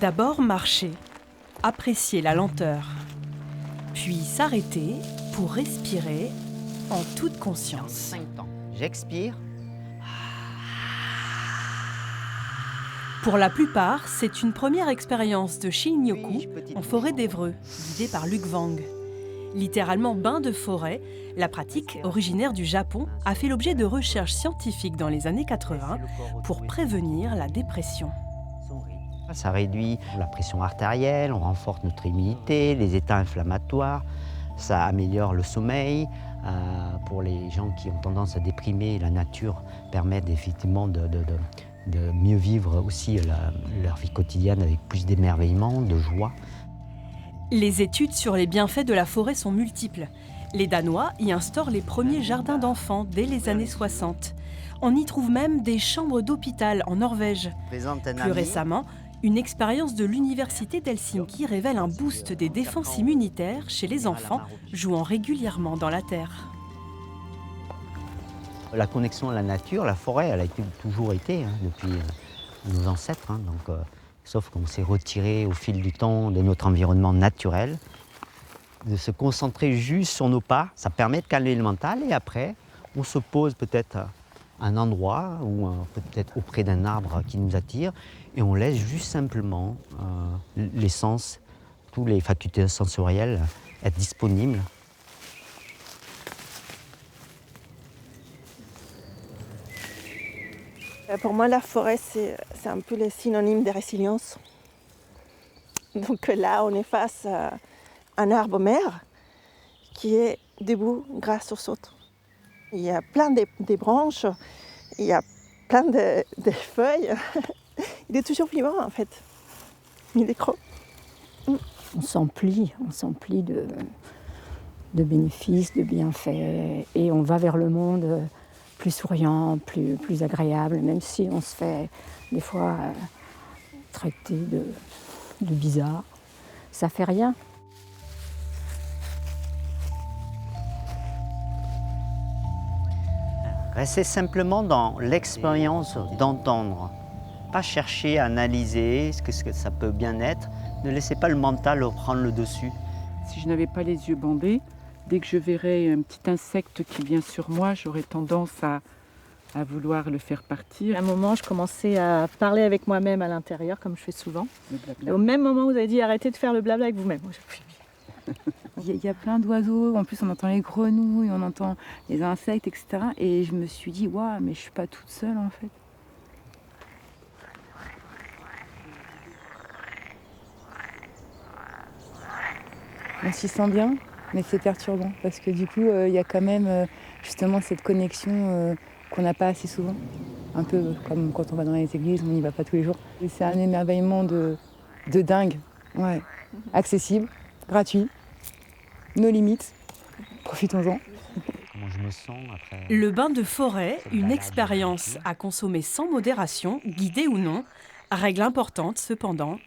D'abord marcher, apprécier la lenteur, puis s'arrêter pour respirer en toute conscience. 5 temps. J'expire. Pour la plupart, c'est une première expérience de Shin-Yoku Oui, petite en forêt bouche. d'Évreux, guidée par Luc Wang. Littéralement bain de forêt, la pratique, originaire du Japon, a fait l'objet de recherches scientifiques dans les années 80 pour prévenir la dépression. Ça réduit la pression artérielle, on renforce notre immunité, les états inflammatoires, ça améliore le sommeil. Pour les gens qui ont tendance à déprimer, la nature permet effectivement de mieux vivre aussi leur vie quotidienne avec plus d'émerveillement, de joie. Les études sur les bienfaits de la forêt sont multiples. Les Danois y instaurent les premiers jardins d'enfants dès les années 60. On y trouve même des chambres d'hôpital en Norvège. Plus récemment, une expérience de l'université d'Helsinki révèle un boost des défenses immunitaires chez les enfants jouant régulièrement dans la terre. La connexion à la nature, la forêt, elle a toujours été depuis nos ancêtres. Sauf qu'on s'est retiré au fil du temps de notre environnement naturel. De se concentrer juste sur nos pas, ça permet de calmer le mental. Et après, on se pose peut-être à un endroit ou peut-être auprès d'un arbre qui nous attire. Et on laisse juste simplement les sens, toutes les facultés sensorielles être disponibles. Pour moi, la forêt, c'est un peu le synonyme de résilience. Donc là, on est face à un arbre mère qui est debout grâce aux autres. Il y a plein de branches, il y a plein de feuilles. Il est toujours vivant, en fait. Il est gros. On s'emplit de bénéfices, de bienfaits, et on va vers le monde plus souriant, plus agréable, même si on se fait des fois traiter de bizarre. Ça fait rien. Restez simplement dans l'expérience d'entendre. Pas chercher à analyser ce que ça peut bien être. Ne laissez pas le mental prendre le dessus. Si je n'avais pas les yeux bandés, dès que je verrais un petit insecte qui vient sur moi, j'aurais tendance à vouloir le faire partir. À un moment, je commençais à parler avec moi-même à l'intérieur, comme je fais souvent. Et au même moment, vous avez dit arrêtez de faire le blabla avec vous-même. Moi, il y a plein d'oiseaux, en plus on entend les grenouilles, on entend les insectes, etc. Et je me suis dit, waouh, mais je suis pas toute seule en fait. On s'y sent bien, mais c'est perturbant parce que du coup, il y a quand même justement cette connexion qu'on n'a pas assez souvent. Un peu comme quand on va dans les églises, on n'y va pas tous les jours. Et c'est un émerveillement de dingue, ouais. Accessible, gratuit, nos limites, profitons-en. Comment je me sens après. Le bain de forêt, une expérience à consommer sans modération, guidée ou non. Règle importante cependant,